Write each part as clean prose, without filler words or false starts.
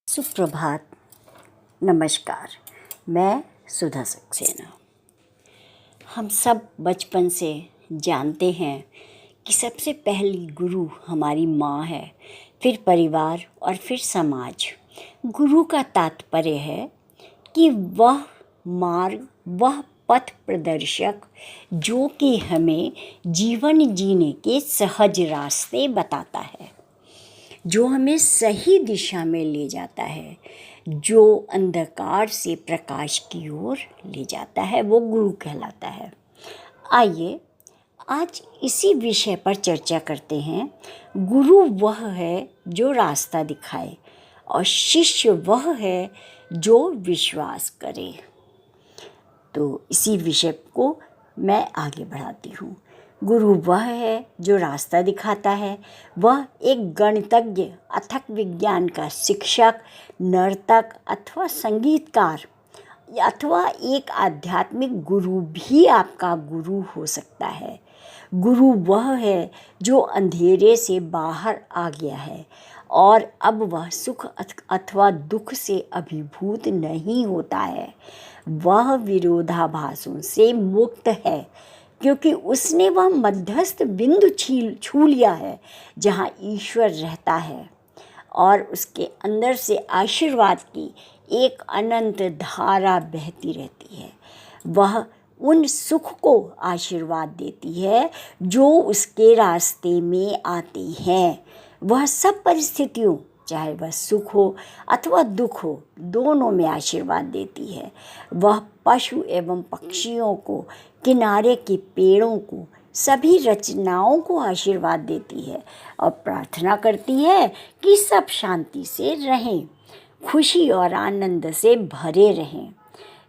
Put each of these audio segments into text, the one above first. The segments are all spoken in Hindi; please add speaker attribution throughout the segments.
Speaker 1: सुप्रभात, नमस्कार। मैं सुधा सक्सेना। हम सब बचपन से जानते हैं कि सबसे पहली गुरु हमारी माँ है, फिर परिवार और फिर समाज। गुरु का तात्पर्य है कि वह मार्ग, वह पथ प्रदर्शक जो कि हमें जीवन जीने के सहज रास्ते बताता है, जो हमें सही दिशा में ले जाता है, जो अंधकार से प्रकाश की ओर ले जाता है, वो गुरु कहलाता है। आइए आज इसी विषय पर चर्चा करते हैं। गुरु वह है जो रास्ता दिखाए और शिष्य वह है जो विश्वास करे। तो इसी विषय को मैं आगे बढ़ाती हूँ। गुरु वह है जो रास्ता दिखाता है। वह एक गणितज्ञ, अथक विज्ञान का शिक्षक, नर्तक अथवा संगीतकार अथवा एक आध्यात्मिक गुरु भी आपका गुरु हो सकता है। गुरु वह है जो अंधेरे से बाहर आ गया है और अब वह सुख अथवा दुख से अभिभूत नहीं होता है। वह विरोधाभासों से मुक्त है क्योंकि उसने वह मध्यस्थ बिंदु छू लिया है जहाँ ईश्वर रहता है और उसके अंदर से आशीर्वाद की एक अनंत धारा बहती रहती है। वह उन सुख को आशीर्वाद देती है जो उसके रास्ते में आती हैं। वह सब परिस्थितियों, चाहे वह सुख हो अथवा दुख हो, दोनों में आशीर्वाद देती है। वह पशु एवं पक्षियों को, किनारे के पेड़ों को, सभी रचनाओं को आशीर्वाद देती है और प्रार्थना करती है कि सब शांति से रहें, खुशी और आनंद से भरे रहें।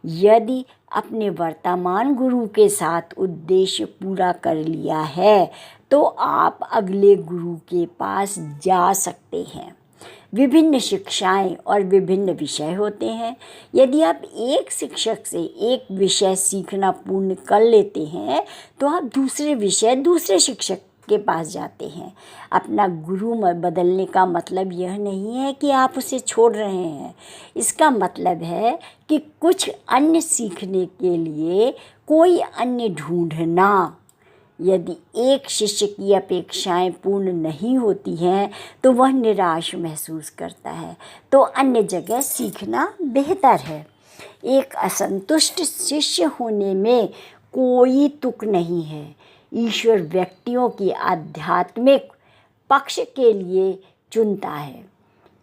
Speaker 1: यदि अपने वर्तमान गुरु के साथ उद्देश्य पूरा कर लिया है तो आप अगले गुरु के पास जा सकते हैं। विभिन्न शिक्षाएं और विभिन्न विषय होते हैं। यदि आप एक शिक्षक से एक विषय सीखना पूर्ण कर लेते हैं तो आप दूसरे विषय दूसरे शिक्षक के पास जाते हैं। अपना गुरु बदलने का मतलब यह नहीं है कि आप उसे छोड़ रहे हैं। इसका मतलब है कि कुछ अन्य सीखने के लिए कोई अन्य ढूंढना। यदि एक शिष्य की अपेक्षाएं पूर्ण नहीं होती हैं तो वह निराश महसूस करता है, तो अन्य जगह सीखना बेहतर है। एक असंतुष्ट शिष्य होने में कोई तुक नहीं है। ईश्वर व्यक्तियों की आध्यात्मिक पक्ष के लिए चुनता है।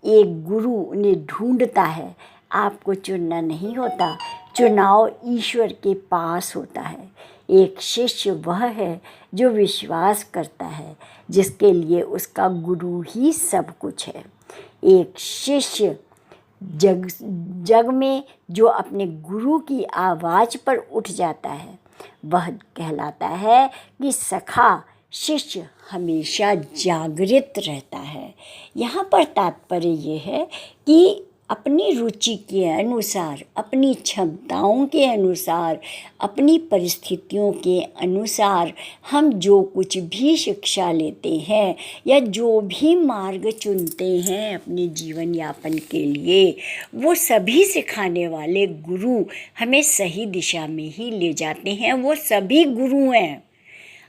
Speaker 1: एक गुरु उन्हें ढूंढता है, आपको चुनना नहीं होता। चुनाव ईश्वर के पास होता है। एक शिष्य वह है जो विश्वास करता है, जिसके लिए उसका गुरु ही सब कुछ है। एक शिष्य जग में जो अपने गुरु की आवाज़ पर उठ जाता है, वह कहलाता है कि सखा शिष्य हमेशा जागृत रहता है। यहाँ पर तात्पर्य ये है कि अपनी रुचि के अनुसार, अपनी क्षमताओं के अनुसार, अपनी परिस्थितियों के अनुसार हम जो कुछ भी शिक्षा लेते हैं या जो भी मार्ग चुनते हैं अपने जीवन यापन के लिए, वो सभी सिखाने वाले गुरु हमें सही दिशा में ही ले जाते हैं। वो सभी गुरु हैं।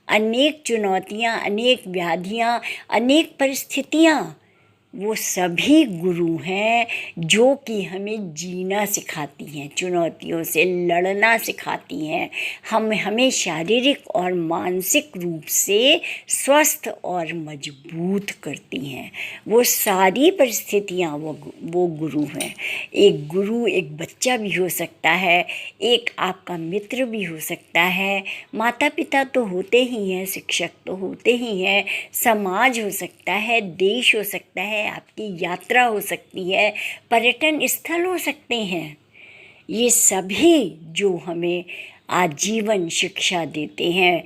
Speaker 1: अनेक चुनौतियाँ, अनेक व्याधियाँ, अनेक परिस्थितियाँ, वो सभी गुरु हैं जो कि हमें जीना सिखाती हैं, चुनौतियों से लड़ना सिखाती हैं, हमें शारीरिक और मानसिक रूप से स्वस्थ और मजबूत करती हैं। वो सारी परिस्थितियाँ वो गुरु हैं। एक गुरु एक बच्चा भी हो सकता है, एक आपका मित्र भी हो सकता है, माता पिता तो होते ही हैं, शिक्षक तो होते ही हैं, समाज हो सकता है, देश हो सकता है, आपकी यात्रा हो सकती है, पर्यटन स्थल हो सकते हैं। ये सभी जो हमें आजीवन शिक्षा देते हैं,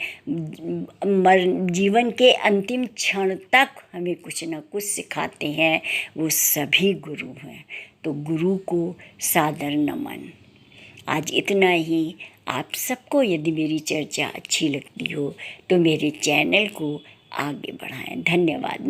Speaker 1: जीवन के अंतिम क्षण तक हमें कुछ न कुछ सिखाते हैं, वो सभी गुरु हैं। तो गुरु को सादर नमन। आज इतना ही। आप सबको यदि मेरी चर्चा अच्छी लगती हो तो मेरे चैनल को आगे बढ़ाएं। धन्यवाद।